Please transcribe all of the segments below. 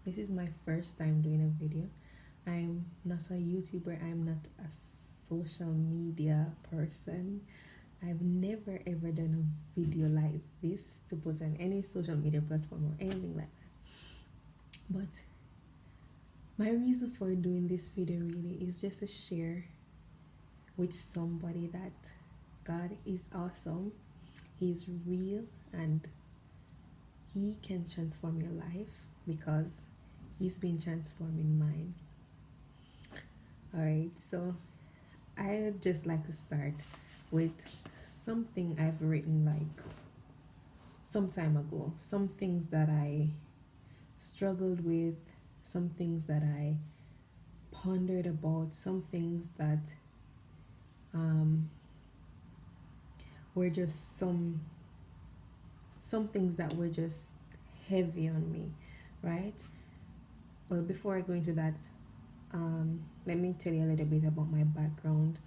This is my first time doing a video. I'm not a YouTuber, I'm not a social media person. I've never ever done a video like this to put on any social media platform or anything like that. But my reason for doing this video really is just to share with somebody that God is awesome, He's real, and He can transform your life because He's been transforming mine. Alright, so I'd just like to start with something I've written like some time ago. Some things that I struggled with, some things that I pondered about, some things that were just some things that were just heavy on me, right? Well, before I go into that, let me tell you a little bit about my background.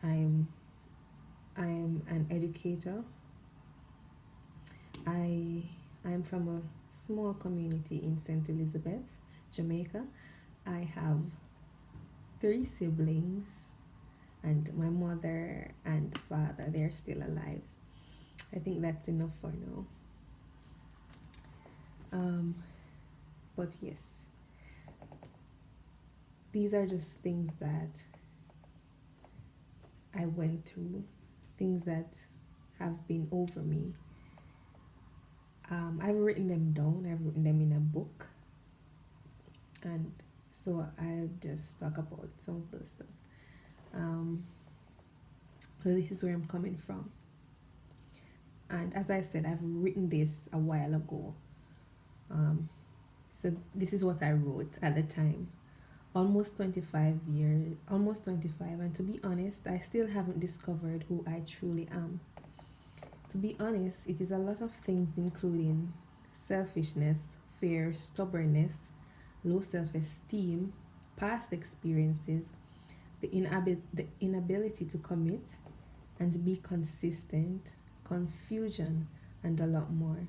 I'm an educator. I'm from a small community in St. Elizabeth, Jamaica. I have 3 siblings, and my mother and father, they're still alive. I think that's enough for now. But yes, these are just things that I went through, things that have been over me. I've written them down, I've written them in a book, and so I'll just talk about some of those stuff. So this is where I'm coming from. And as I said, I've written this a while ago. So this is what I wrote at the time. Almost 25 years, almost 25, and to be honest, I still haven't discovered who I truly am. To be honest, it is a lot of things, including selfishness, fear, stubbornness, low self-esteem, past experiences, the inability to commit and be consistent, confusion, and a lot more.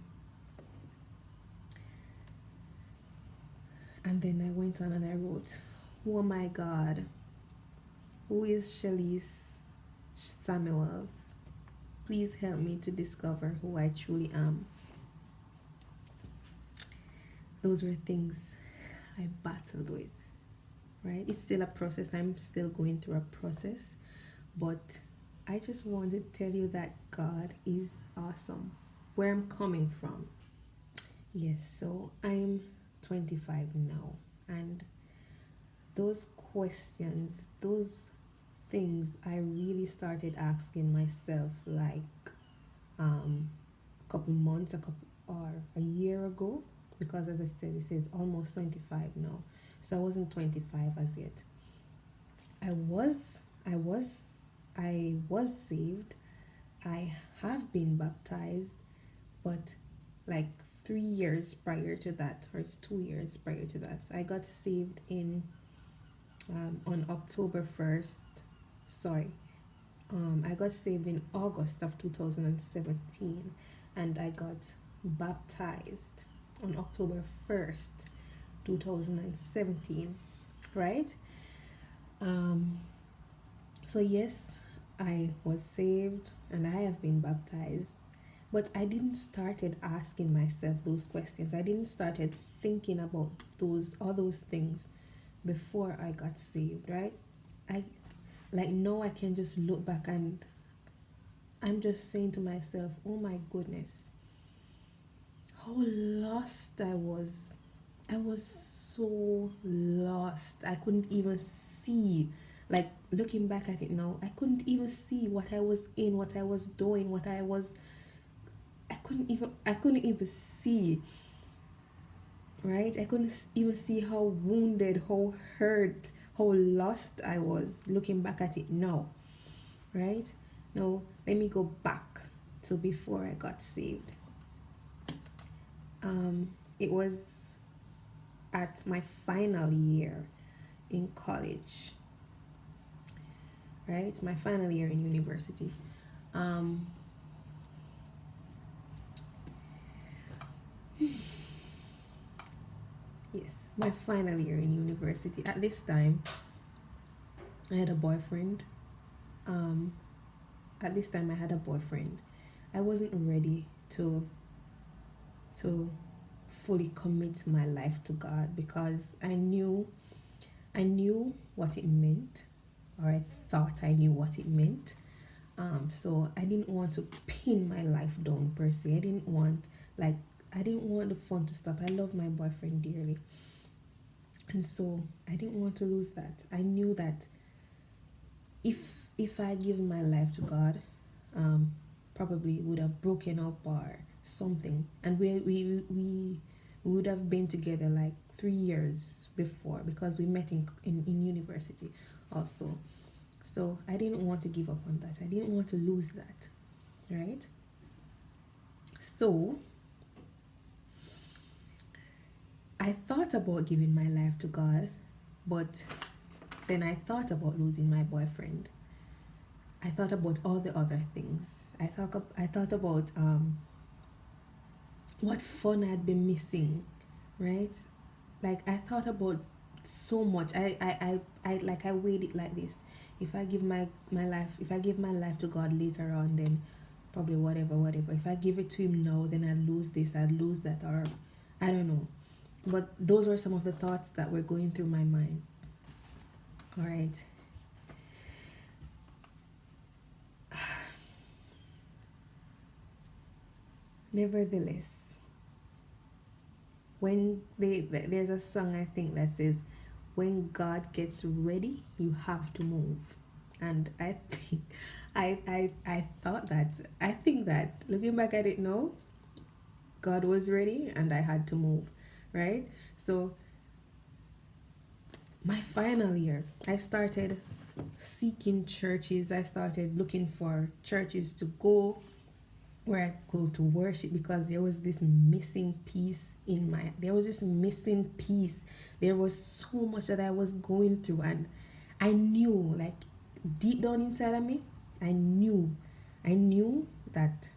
And then I went on and I wrote, oh my God, who is Shellice Samuels? Please help me to discover who I truly am. Those were things I battled with, right? It's still a process. I'm still going through a process, but I just wanted to tell you that God is awesome. Where I'm coming from. Yes, so I'm 25 now, and those questions, those things I really started asking myself like a couple months or a year ago, because as I said, it says almost 25 now, so I wasn't 25 as yet. I was saved. I have been baptized, but like 3 years prior to that, or it's 2 years prior to that, I got saved in on October 1st. Sorry, I got saved in August of 2017, and I got baptized on October 1st, 2017, right? So yes, I was saved and I have been baptized, but I didn't started asking myself those questions. I didn't started thinking about all those things before I got saved, right? I like now I can just look back and I'm just saying to myself, oh my goodness, how lost I was. I was so lost. I couldn't even see. Like looking back at it now, I couldn't even see what I was in, what I was doing, I couldn't even see. Right? I couldn't even see how wounded, how hurt, how lost I was looking back at it now. Right? Now, let me go back to before I got saved. It was at my final year in college, right? My final year in university. Yes, my final year in university. At this time, I had a boyfriend. Um, at this time, I had a boyfriend. I wasn't ready to fully commit my life to God because I knew what it meant, or I thought I knew what it meant. So I didn't want to pin my life down per se. Like I didn't want the fun to stop. I love my boyfriend dearly, and so I didn't want to lose that. I knew that if if I give my life to God, um, probably would have broken up or something, and we would have been together like 3 years before because we met in university also. So I didn't want to give up on that. I didn't want to lose that, right? So I thought about giving my life to God, but then I thought about losing my boyfriend. I thought about all the other things. I thought about what fun I'd been missing, right? Like I thought about so much. I weighed it like this. If I give my life, if I give my life to God later on, then probably whatever. If I give it to Him now, then I'd lose this, I'd lose that, or I don't know. But those were some of the thoughts that were going through my mind. All right. Nevertheless, there's a song I think that says, "When God gets ready, you have to move." And I think I thought that I think that looking back at it now, God was ready and I had to move, right? So my final year, I started seeking churches. I started looking for churches to go where I go to worship because there was this missing piece in my there was this missing piece. There was so much that I was going through, and I knew, like, deep down inside of me, I knew that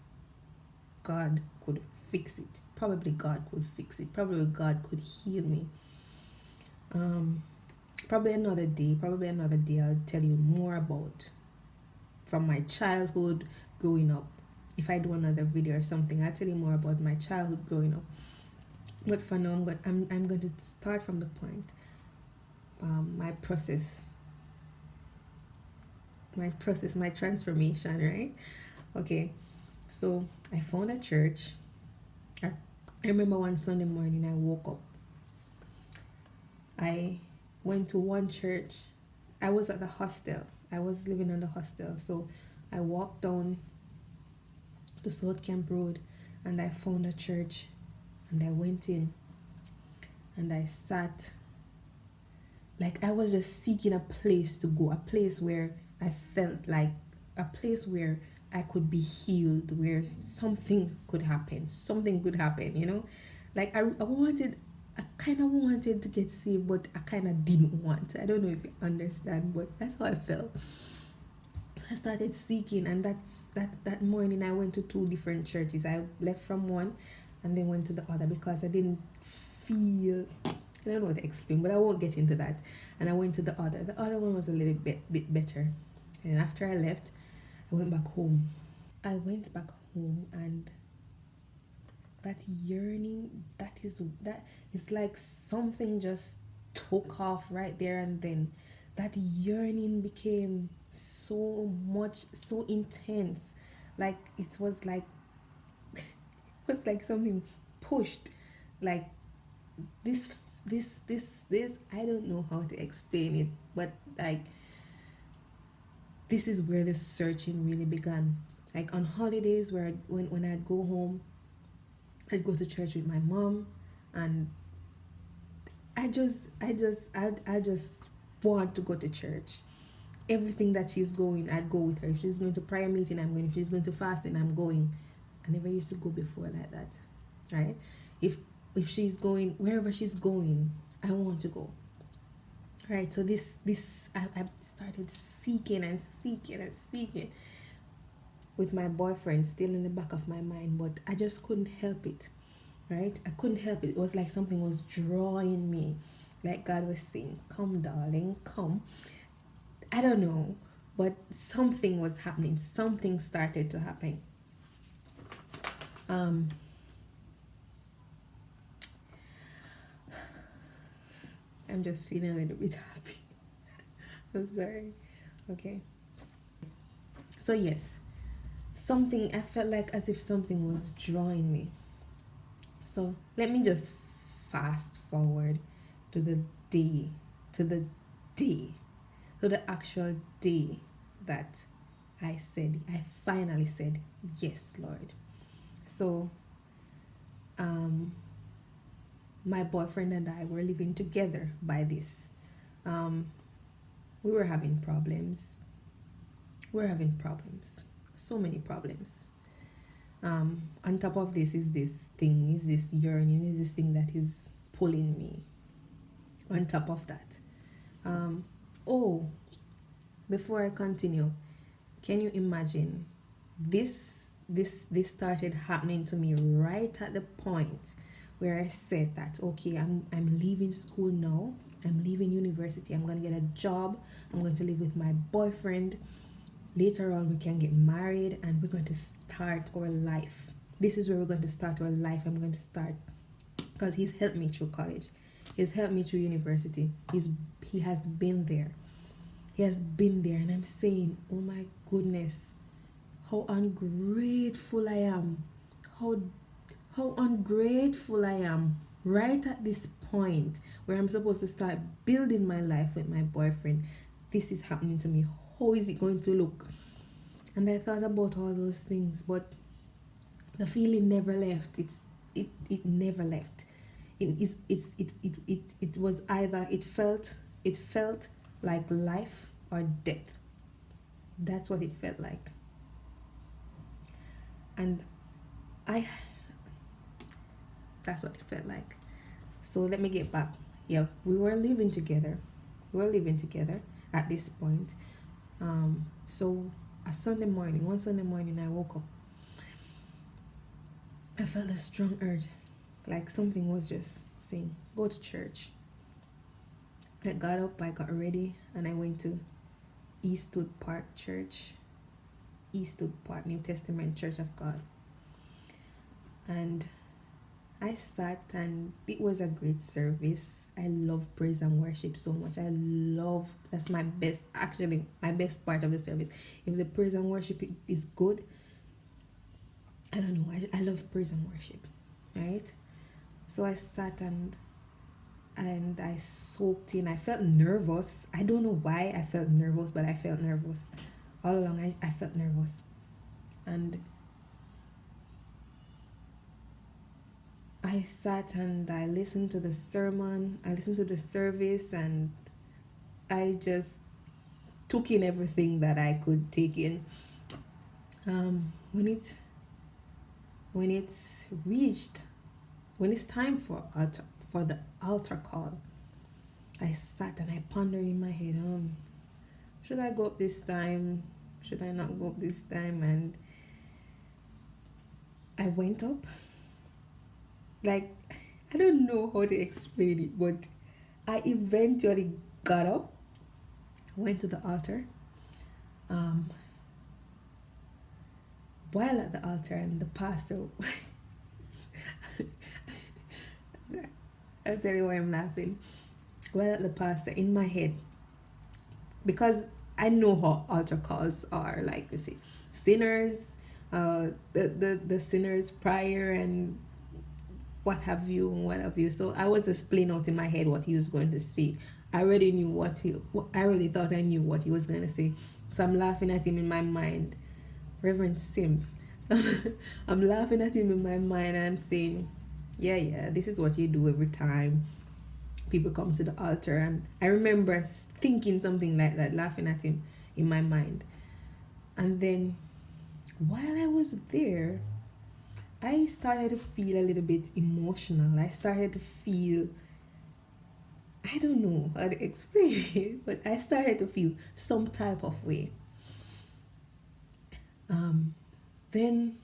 God could fix it. Probably God could fix it. Probably God could heal me. Um probably another day I'll tell you more about from my childhood growing up. If I do another video or something, I'll tell you more about my childhood growing up. But for now, I'm going to start from the point. My process, my transformation, right? Okay, so I found a church. I remember one Sunday morning I woke up. I went to one church. I was at the hostel. I was living on the hostel, so I walked down the South Camp Road and I found a church and I went in and I sat. Like I was just seeking a place to go, a place where I felt like a place where I could be healed, where something could happen, Like I kind of wanted to get saved, but I kind of didn't want. I don't know if you understand, but that's how I felt. So I started seeking, and that morning I went to two different churches. I left from one and then went to the other because I didn't feel, I don't know what to explain, but I won't get into that. And I went to the other. The other one was a little bit better. And after I left, I went back home. I went back home, and that yearning, that is like something just took off right there and then. That yearning became so much, so intense. Like it was like something pushed. Like this this I don't know how to explain it, but like this is where the searching really began. Like on holidays, where when I'd go home, I'd go to church with my mom, and I just want to go to church. Everything that she's going, I'd go with her. If she's going to prayer meeting, I'm going. If she's going to fasting, I'm going. I never used to go before like that, right? If if she's going wherever she's going, I want to go. Right. So I started seeking and seeking and seeking with my boyfriend still in the back of my mind, but I just couldn't help it. right? I couldn't help it. It was like something was drawing me. Like God was saying, come, darling, come. I don't know, but something was happening. Something started to happen. Um, I'm just feeling a little bit happy. I'm sorry. Okay. So yes, something, I felt like as if something was drawing me. So let me just fast forward to the day, to the day, to the actual day that I finally said, yes, Lord. So, um, my boyfriend and I were living together by this. Um, we were having problems. We're having problems. So many problems. On top of this is this yearning, is this thing that is pulling me. On top of that. Um, oh, before I continue, can you imagine this started happening to me right at the point where I said that okay, I'm leaving school now. I'm leaving university. I'm going to get a job. I'm going to live with my boyfriend. Later on we can get married and we're going to start our life. This is where we're going to start our life. I'm going to start because he's helped me through college. He's helped me through university. He has been there. He has been there, and I'm saying, oh my goodness, how ungrateful I am. How ungrateful I am right at this point where I'm supposed to start building my life with my boyfriend. This is happening to me. How is it going to look? And I thought about all those things, but the feeling never left. It never left. It was either it felt like life or death. That's what it felt like. And I that's what it felt like. So let me get back. Yeah, we were living together. We were living together at this point. So one Sunday morning I woke up. I felt a strong urge. Like something was just saying, go to church. I got up, I got ready, and I went to Eastwood Park Church. Eastwood Park, New Testament Church of God. And I sat and it was a great service. I love praise and worship so much. That's my best, actually, my best part of the service. If the praise and worship is good, I don't know, I love praise and worship, right? So I sat and I soaked in. I felt nervous. I don't know why I felt nervous, but I felt nervous. All along, I felt nervous. And I sat and I listened to the sermon, I listened to the service, and I just took in everything that I could take in. When it's time for the altar call, I sat and I pondered in my head, should I go up this time? Should I not go up this time? And I went up. Like, I don't know how to explain it, but I eventually got up, went to the altar. While at the altar, and the pastor, I'll tell you why I'm laughing. While at the pastor, in my head, because I know how altar calls are, like you see, sinners, the sinners prayer and what have you. So I was just playing out in my head what he was going to say. I already thought I knew what he was going to say. So I'm laughing at him in my mind. Reverend Sims. So I'm laughing at him in my mind and I'm saying, yeah, this is what you do every time people come to the altar. And I remember thinking something like that, laughing at him in my mind. And then while I was there, I started to feel a little bit emotional. I started to feel, I don't know how to explain it, but I started to feel some type of way. Then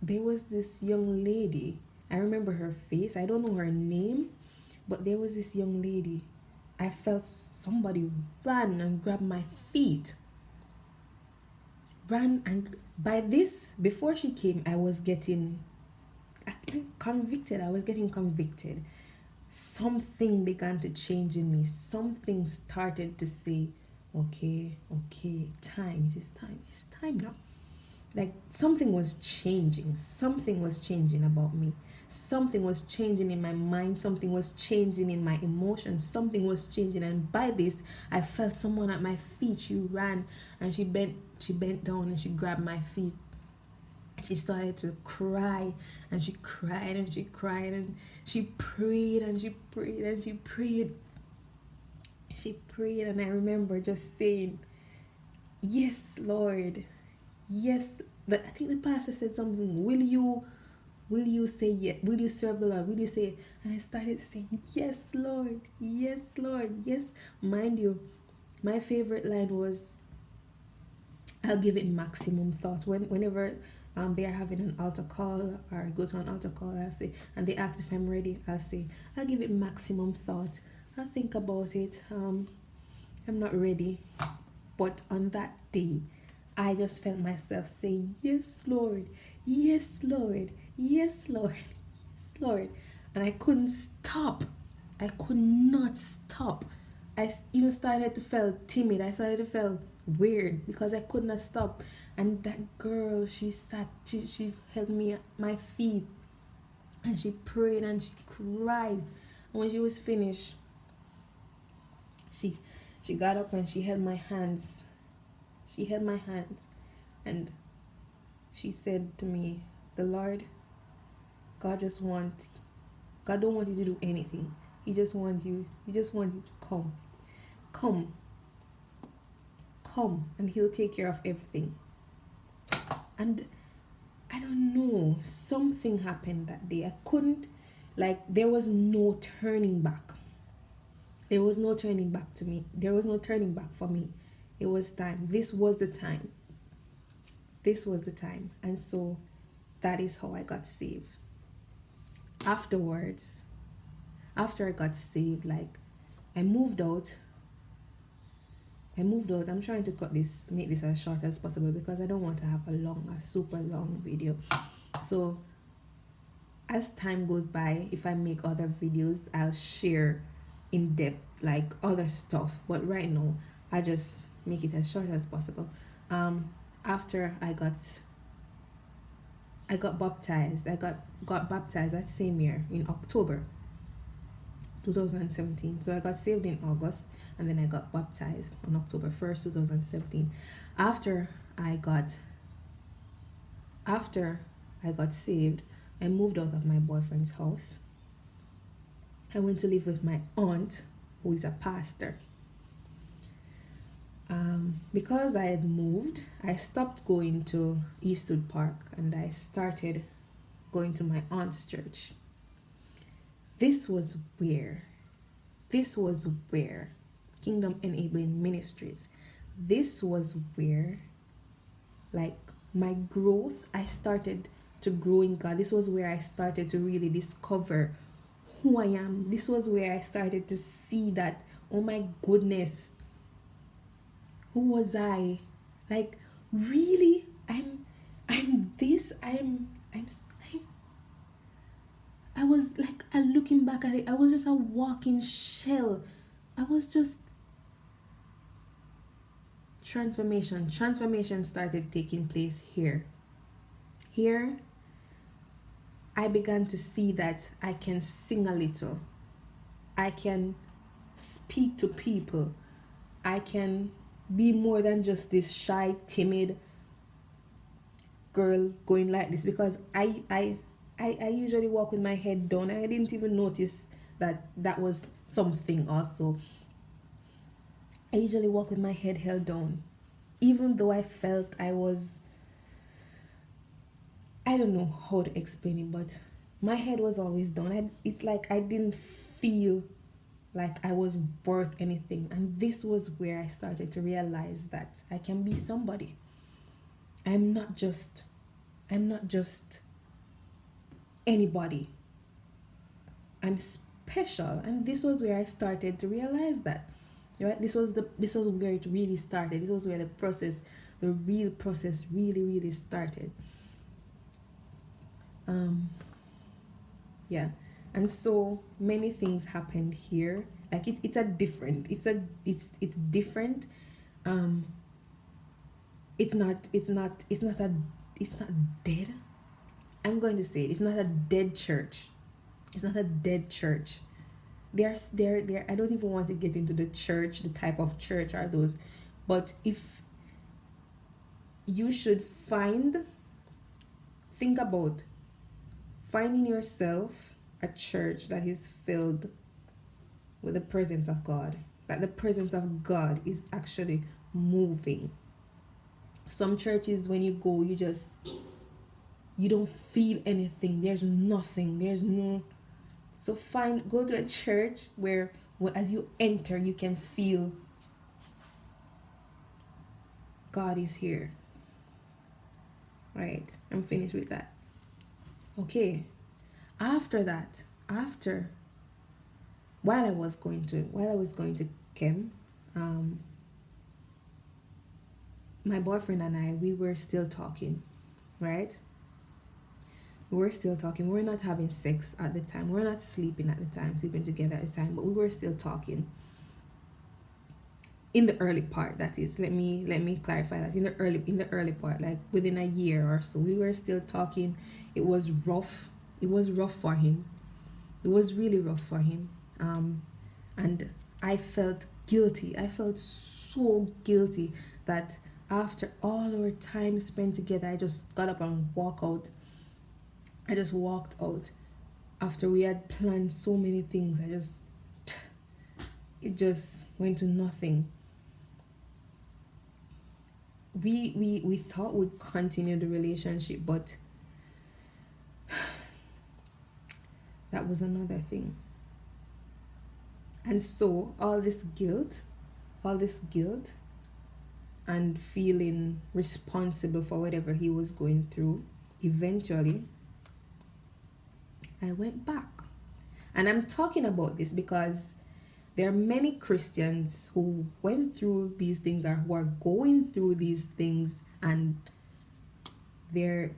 there was this young lady I remember her face. I don't know her name, but there was this young lady. I felt somebody ran and grabbed my feet. Ran, and by this, before she came, I was getting convicted. I was getting convicted. Something began to change in me. Something started to say, okay, okay, time, it's time now. Like something was changing. Something was changing about me. Something was changing in my mind. Something was changing in my emotions. Something was changing. And by this, I felt someone at my feet. She ran and she bent down and she grabbed my feet. She started to cry, and she cried and she cried, and she prayed and she prayed and she prayed. She prayed, and I remember just saying, yes, Lord. Yes. But I think the pastor said something, will you say yes? Will you serve the Lord? Will you say it? And I started saying, yes, Lord. Yes, Lord. Yes. Mind you, my favorite line was, I'll give it maximum thought. Whenever they are having an altar call, or I go to an altar call, I'll say, and they ask if I'm ready, I'll say, I'll give it maximum thought. I'll think about it. I'm not ready. But on that day, I just felt myself saying, yes, Lord. Yes, Lord. Yes, Lord. Yes, Lord. And I couldn't stop. I could not stop. I even started to feel timid. I started to feel weird because I could not stop. And that girl, she held me at my feet, and she prayed and she cried. And when she was finished, she got up and she held my hands. She held my hands, and she said to me, the Lord, God don't want you to do anything. He just wants you to come. Come, and he'll take care of everything. And I don't know, something happened that day. I couldn't, like, there was no turning back. There was no turning back to me. There was no turning back for me. It was time. This was the time. This was the time. And so that is how I got saved. Afterwards, after I got saved, like, I moved out. I'm trying to make this as short as possible because I don't want to have a super long video. So as time goes by, if I make other videos, I'll share in depth, like, other stuff. But right now, I just make it as short as possible. After I got baptized. I got baptized that same year in October 2017. So I got saved in August, and then I got baptized on October 1st, 2017. After I got saved, I moved out of my boyfriend's house. I went to live with my aunt, who is a pastor. Because I had moved, I stopped going to Eastwood Park and I started going to my aunt's church. This was where Kingdom Enabling Ministries, this was where, like, my growth, I started to grow in God. This was where I started to really discover who I am. This was where I started to see that, oh my goodness, who was I? Like, really? I'm this. I was like, looking back at it, I was just a walking shell. I was just transformation. Transformation started taking place here. Here, I began to see that I can sing a little. I can speak to people. I can be more than just this shy, timid girl going like this, because I usually walk with my head down. I didn't even notice that was something also. I usually walk with my head held down, even though I felt I don't know how to explain it, but my head was always down. It's like I didn't feel like I was worth anything. And this was where I started to realize that I can be somebody. I'm not just anybody. I'm special. And this was where I started to realize that. Right? This was where it really started. This was where the real process really started. Yeah. And so many things happened here. Like it's different. Um it's not dead. I'm going to say it's not a dead church. It's not a dead church. There I don't even want to get into the church, the type of church are those, but if you should think about finding yourself a church that is filled with the presence of God, that the presence of God is actually moving. Some churches, when you go, you don't feel anything. There's nothing. So go to a church where as you enter, you can feel God is here. Right, I'm finished with that. Okay, while I was going to Chem, my boyfriend and I, we were still talking, right? We were still talking. We were not having sex at the time. We were not sleeping together at the time, but we were still talking. In the early part, that is, let me clarify that. In the early part, like within a year or so, we were still talking. It was rough. It was rough for him. It was really rough for him. And I felt guilty. I felt so guilty that after all our time spent together, I just got up and walked out. I just walked out after we had planned so many things. It just went to nothing. We thought we'd continue the relationship, but that was another thing. And so all this guilt and feeling responsible for whatever he was going through, eventually I went back. And I'm talking about this because there are many Christians who went through these things or who are going through these things, and they're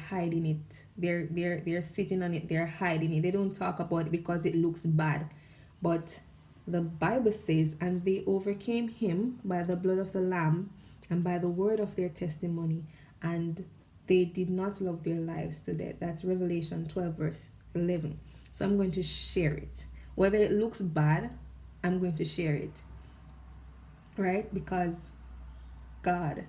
hiding it. They're sitting on it. They're hiding it. They don't talk about it because it looks bad. But the Bible says, and they overcame him by the blood of the Lamb and by the word of their testimony, and they did not love their lives to death. That's Revelation 12 verse 11. So I'm going to share it. Whether it looks bad, I'm going to share it. Right? Because God,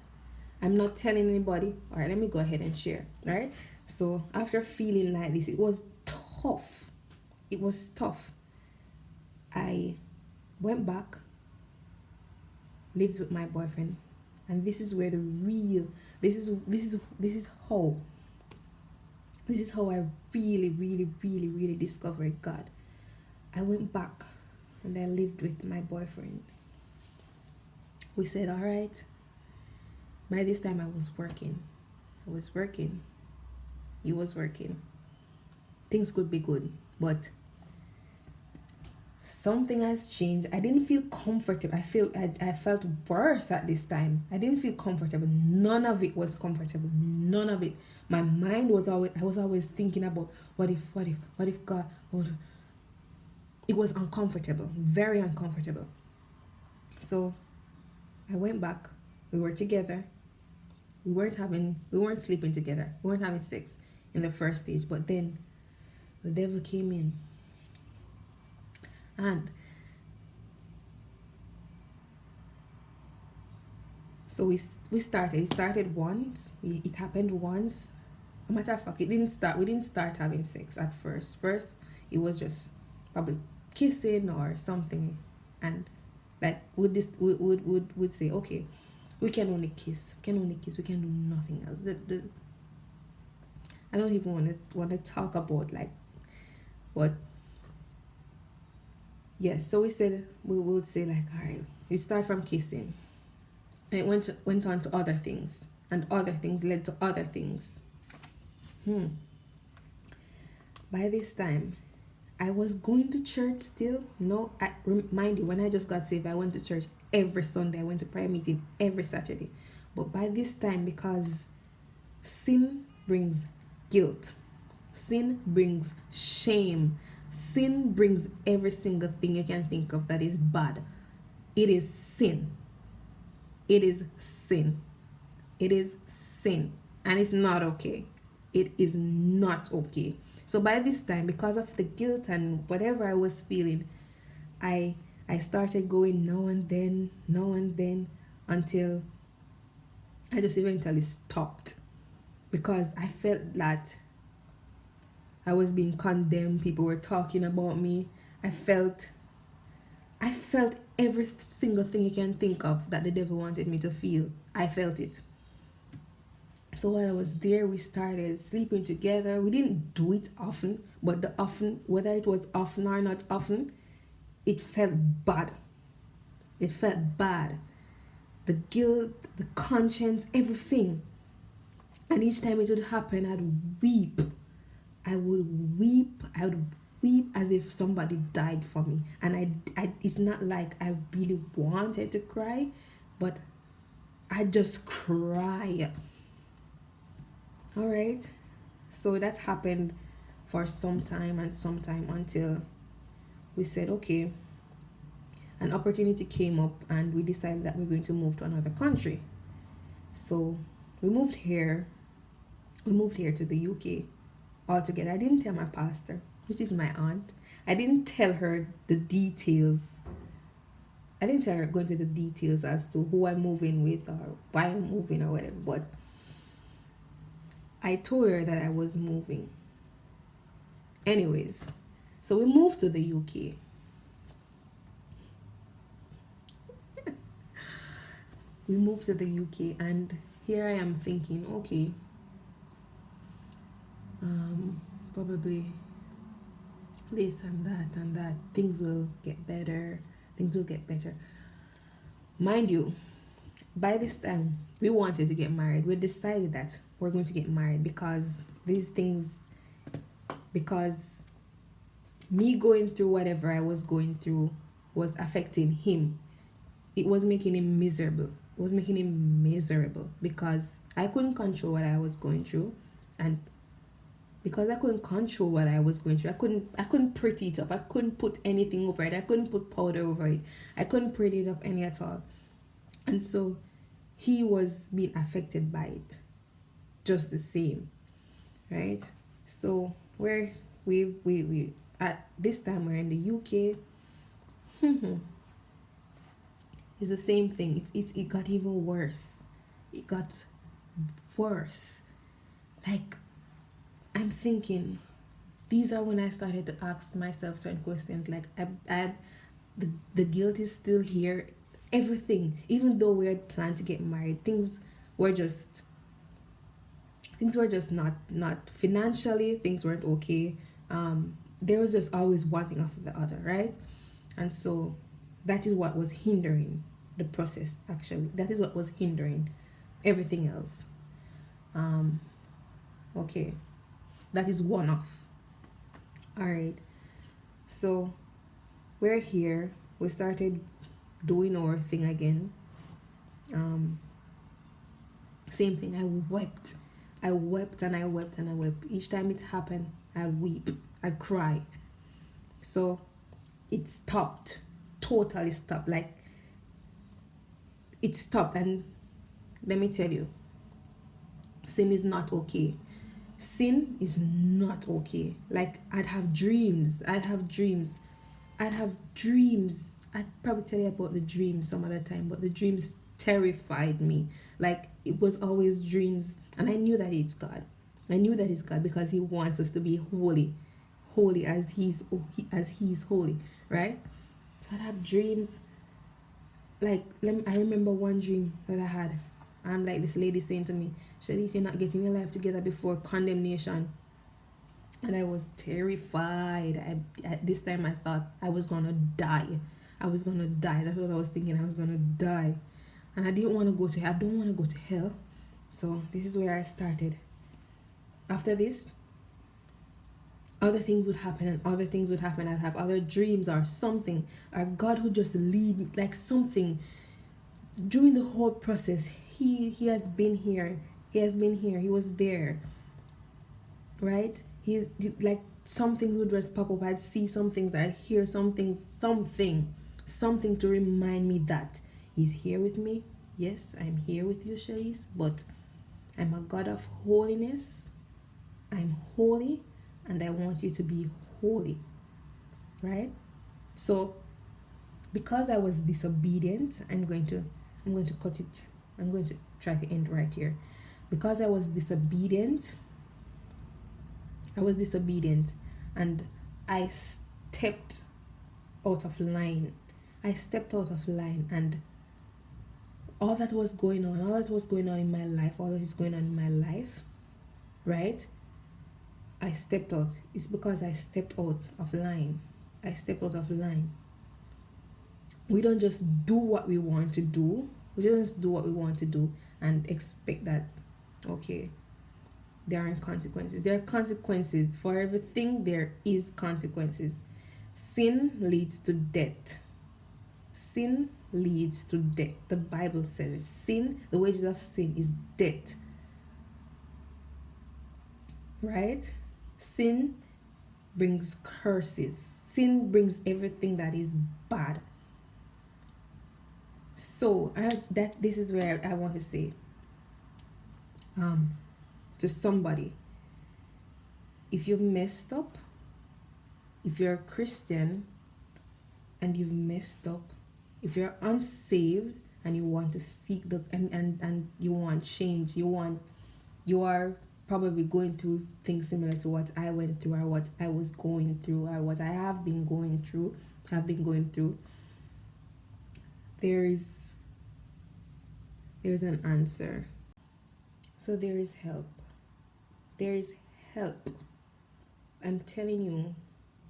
I'm not telling anybody. All right, let me go ahead and share. Right? So after feeling like this, it was tough. It was tough. I went back, lived with my boyfriend, and this is where this is how I really discovered God. I went back and I lived with my boyfriend. We said, all right. By this time I was working. He was working. Things could be good, but something has changed. I didn't feel comfortable. I felt worse at this time. I didn't feel comfortable. None of it was comfortable. None of it. My mind was always thinking about what if God would. It was uncomfortable, very uncomfortable. So I went back. We were together. We weren't sleeping together. We weren't having sex in the first stage, but then the devil came in. And so we started. It started once. It happened once. A matter of fact, we didn't start having sex at first. First, it was just probably kissing or something, and like would say, okay, we can only kiss. We can do nothing else. I don't even want to talk about like what. Yes, so we said we would say like, all right, we start from kissing, and it went on to other things, and other things led to other things. By this time, I was going to church still. Mind you, when I just got saved, I went to church every Sunday. I went to prayer meeting every Saturday. But by this time, because sin brings guilt, sin brings shame, sin brings every single thing you can think of that is bad. It is sin. It is sin. It is sin. And it's not okay. It is not okay. So by this time, because of the guilt and whatever I was feeling, I started going now and then until I just eventually stopped, because I felt that I was being condemned. People were talking about me. I felt every single thing you can think of that the devil wanted me to feel. I felt it. So while I was there, we started sleeping together. We didn't do it often, but the often, whether it was often or not often, it felt bad. It felt bad. The guilt, the conscience, everything. And each time it would happen, I'd weep. I would weep. I would weep as if somebody died for me. And it's not like I really wanted to cry, but I just cry. All right. So that happened for some time until we said, okay, an opportunity came up and we decided that we're going to move to another country. So we moved here to the UK altogether. I didn't tell my pastor, which is my aunt. I didn't tell her the details. I didn't tell her go into the details as to who I'm moving with or why I'm moving or whatever, but I told her that I was moving. Anyways, so we moved to the UK. We moved to the UK, and here I am thinking, okay, probably this and that, things will get better. Mind you, by this time, we wanted to get married. We decided that we're going to get married because me going through whatever I was going through was affecting him. It was making him miserable. Because I couldn't control what I was going through, and because I couldn't control what I was going through, I couldn't pretty it up. I couldn't put anything over it. I couldn't put powder over it. I couldn't pretty it up any at all. And so he was being affected by it just the same, right? So we at this time we're in the UK. It's the same thing. It got even worse. It got worse. Like, I'm thinking, these are when I started to ask myself certain questions. Like, the guilt is still here. Everything, even though we had planned to get married, things were just not financially. Things weren't okay. There was just always one thing after the other, right? And so that is what was hindering the process. Actually, that is what was hindering everything else. Okay, that is one off. All right, so we're here. We started doing our thing again. Same thing. I wept and I wept. Each time it happened, I weep, I cry. So it stopped, totally stopped. Like, it stopped. And let me tell you, sin is not okay. Sin is not okay. Like, I'd probably tell you about the dreams some other time, but the dreams terrified me. Like, it was always dreams, and I knew that it's God. Because he wants us to be holy as he's holy, right? So I'd have dreams. Like, I remember one dream that I had. I'm like, this lady saying to me, Shellice, you're not getting your life together before condemnation. And I was terrified. At this time, I thought I was going to die. That's what I was thinking. I was going to die. And I didn't want to go to hell. I don't want to go to hell. So this is where I started. After this, other things would happen and other things would happen. I'd have other dreams or something, or God would just lead like something. During the whole process, he has been here. He has been here. He was there, right? He's like some things would just pop up. I'd see some things. I'd hear some things. Something to remind me that He's here with me. Yes, I'm here with you, Shellice, but I'm a God of holiness. I'm holy, and I want you to be holy, right? So, because I was disobedient, I'm going to cut it. I'm going to try to end right here. Because I was disobedient, and I stepped out of line. And all that was going on in my life, all that is going on in my life, right? I stepped out. It's because I stepped out of line. We don't just do what we want to do. And expect that, okay, there aren't consequences. There are consequences. For everything, there is consequences. Sin leads to death. The Bible says it. Sin, the wages of sin is death. Right? Sin brings curses. Sin brings everything that is bad. So this is where I want to say to somebody, if you've messed up, if you're a Christian and you've messed up, if you're unsaved and you want to seek and you want change, you are probably going through things similar to what I went through, or what I was going through, or what I have been going through. There's an answer. So there is help. I'm telling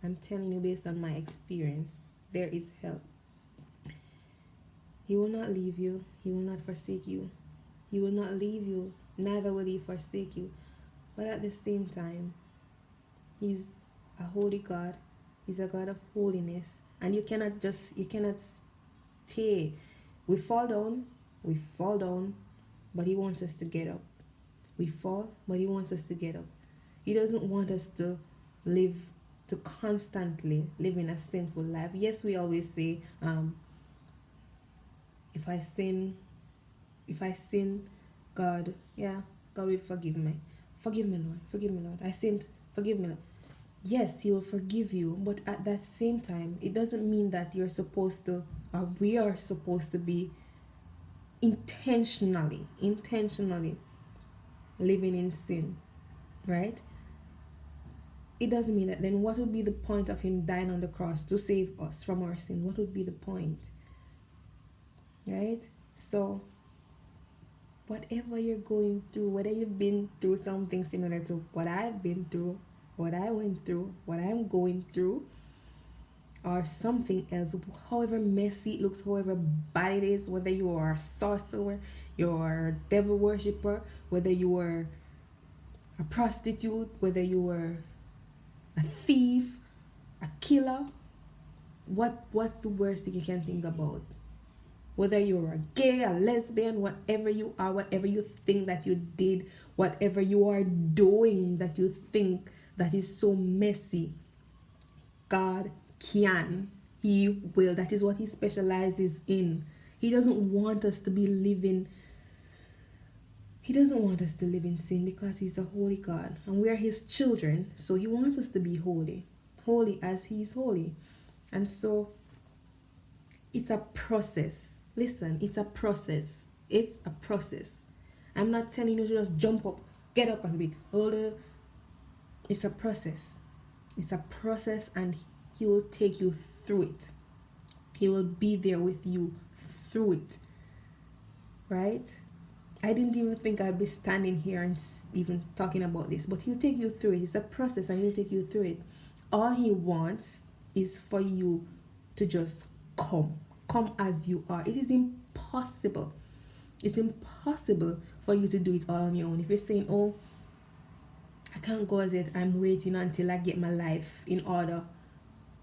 you based on my experience, there is help. He will not leave you. He will not forsake you. He will not leave you, neither will He forsake you. But at the same time, He's a holy God. He's a God of holiness. And you cannot stay. We fall down, but He wants us to get up. We fall, but He wants us to get up. He doesn't want us to constantly live in a sinful life. Yes, we always say, if I sin, God will forgive me. Forgive me, Lord. I sinned, forgive me, Lord. Yes, He will forgive you, but at that same time, it doesn't mean that we are supposed to be intentionally living in sin, right? It doesn't mean that. Then what would be the point of Him dying on the cross to save us from our sin? What would be the point? Right? So, whatever you're going through, whether you've been through something similar to what I've been through, what I went through, what I'm going through, or something else, however messy it looks, however bad it is, whether you are a sorcerer, you're a devil worshiper, whether you are a prostitute, whether you were a thief, a killer, what's the worst thing you can think about? Whether you're a gay, a lesbian, whatever you are, whatever you think that you did, whatever you are doing that you think that is so messy, God can. He will. That is what He specializes in. He doesn't want us to live in sin, because He's a holy God and we are His children. So He wants us to be holy as He's holy. And so it's a process. Listen, it's a process. I'm not telling you to just jump up, get up and be older. It's a process. And He will take you through it. He will be there with you through it. Right? I didn't even think I'd be standing here and even talking about this, but He'll take you through it. It's a process and He'll take you through it. All He wants is for you to just come as you are. It is impossible. It's impossible for you to do it all on your own. If you're saying, oh, I can't go as yet. I'm waiting until I get my life in order.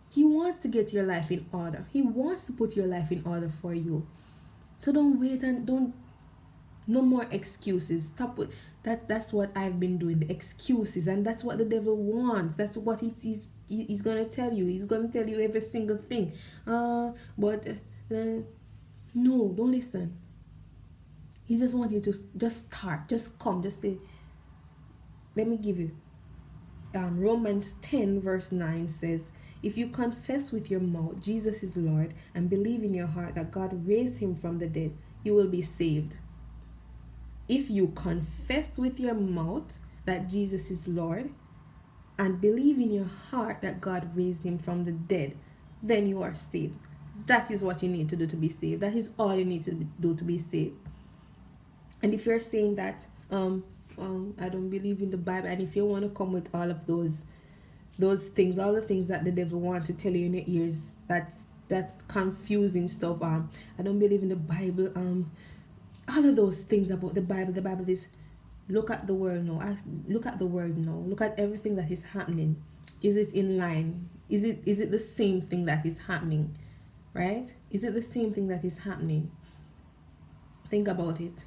He wants to get your life in order. He wants to put your life in order for you. So don't wait and don't no more excuses. Stop with that. That's what I've been doing, the excuses, and that's what the devil wants. That's what he's gonna tell you. He's gonna tell you every single thing. But no, don't listen. He just wants you to just start, just come, just say. Let me give you. Romans 10 verse 9 says, if you confess with your mouth Jesus is Lord and believe in your heart that God raised him from the dead, you will be saved. If you confess with your mouth that Jesus is Lord and believe in your heart that God raised him from the dead, then you are saved. That is what you need to do to be saved. That is all you need to do to be saved. And if you're saying that I don't believe in the Bible, and if you want to come with all of those things, all the things that the devil wants to tell you in your ears, that's confusing stuff. I don't believe in the Bible. All of those things about the Bible. The Bible is, look at the world now. Look at the world now. Look at everything that is happening. Is it in line? Is it the same thing that is happening? Right? Is it the same thing that is happening? Think about it.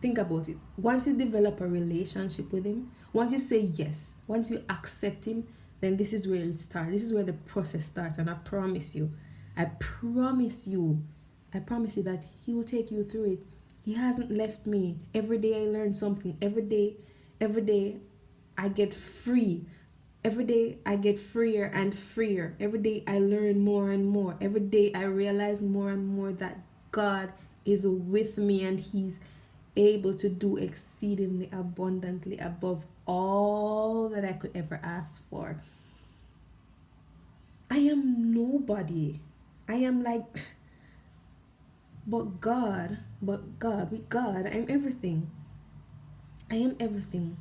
Think about it. Once you develop a relationship with him, once you say yes, once you accept him, then this is where it starts. This is where the process starts. And I promise you that he will take you through it. He hasn't left me. Every day I learn something. Every day I get free. Every day I get freer and freer. Every day I learn more and more. Every day I realize more and more that God is with me and he's able to do exceedingly abundantly above all that I could ever ask for. I am nobody. I am like, with God, I'm everything. I am everything.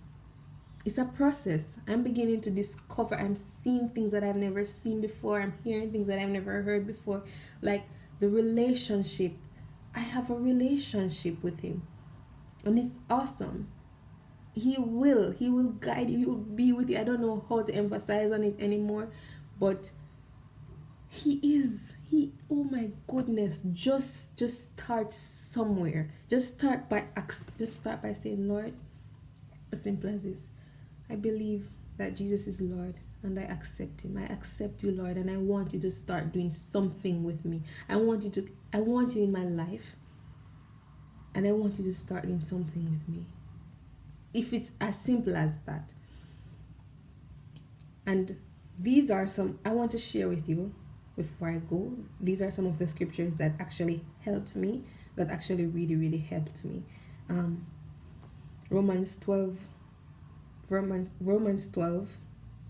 It's a process. I'm beginning to discover. I'm seeing things that I've never seen before. I'm hearing things that I've never heard before. Like the relationship. I have a relationship with him. And it's awesome. He will guide you. He will be with you. I don't know how to emphasize on it anymore. But oh my goodness, just start somewhere. Just start by saying, Lord, as simple as this, I believe that Jesus is Lord and I accept him. I accept you, Lord, and I want you to start doing something with me. I want you in my life, and I want you to start doing something with me. If it's as simple as that. And these are some I want to share with you before I go. These are some of the scriptures that actually helped me, that actually really, really helped me. Romans 12,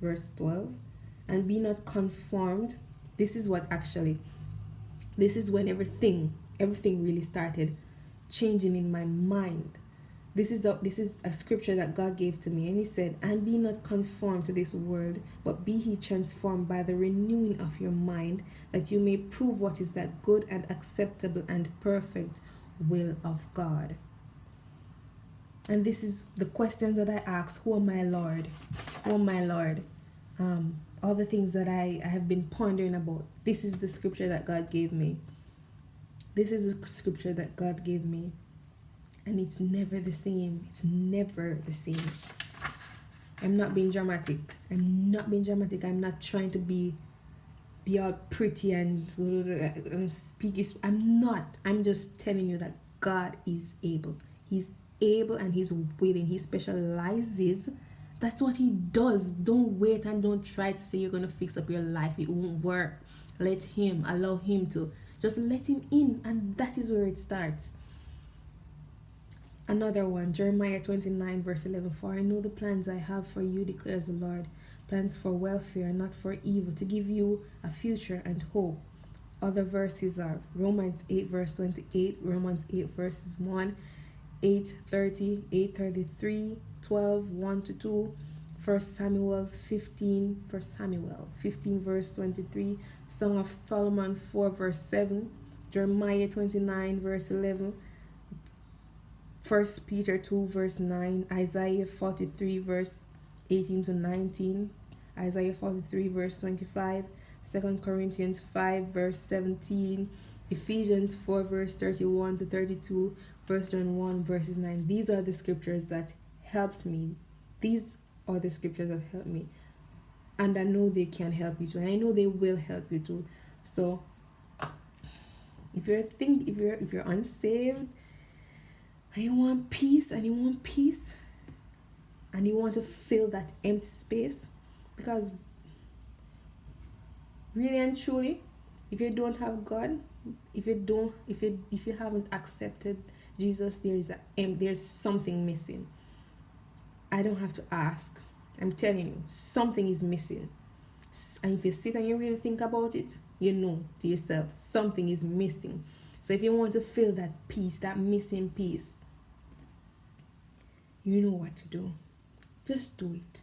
verse 12. And be not conformed. This is when everything really started changing in my mind. This is a scripture that God gave to me, and he said, and be not conformed to this world, but be ye transformed by the renewing of your mind, that you may prove what is that good and acceptable and perfect will of God. And this is the questions that I ask. Who am I, Lord? Who am I, Lord? All the things that I have been pondering about. This is the scripture that God gave me. And it's never the same. It's never the same. I'm not being dramatic. I'm not trying to be all pretty and speaky. I'm not. I'm just telling you that God is able. He's able and he's willing. He specializes. That's what he does. Don't wait and don't try to say you're going to fix up your life. It won't work. Allow him to. Just let him in, and that is where it starts. Another one, Jeremiah 29 verse 11. For I know the plans I have for you, declares the Lord. Plans for welfare, not for evil, to give you a future and hope. Other verses are Romans 8 verse 28, Romans 8 verses 1, 8:30, 8:33, 12, 1-2, 1 Samuel 15 verse 23, Song of Solomon 4 verse 7, Jeremiah 29 verse 11, 1 Peter 2 verse 9, Isaiah 43 verse 18 to 19, Isaiah 43 verse 25, 2 Corinthians 5 verse 17, Ephesians 4 verse 31 to 32, 1 John 1 verses 9. These are the scriptures that helped me. These are the scriptures that helped me. And I know they can help you too. And I know they will help you too. So if you're unsaved and you want peace and you want to fill that empty space, because really and truly, if you don't have God, if you haven't accepted Jesus, there's something missing. I don't have to ask. I'm telling you, something is missing. And if you sit and you really think about it, you know to yourself, something is missing. So if you want to fill that peace, that missing piece, you know what to do. Just do it.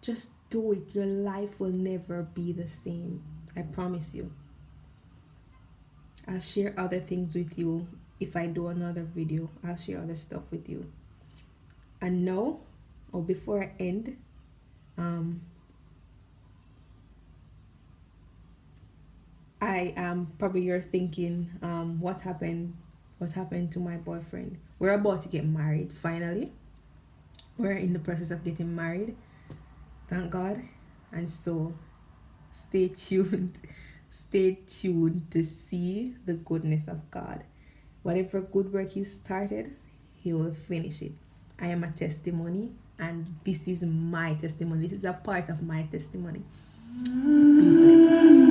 Just do it. Your life will never be the same. I promise you. I'll share other things with you. If I do another video, I'll share other stuff with you. And now, or before I end, I am probably you're thinking, what happened to my boyfriend? We're about to get married finally. We're in the process of getting married, thank God. And so stay tuned to see the goodness of God. Whatever good work he started, he will finish it. I am a testimony, and this is my testimony. This is a part of my testimony. Be blessed.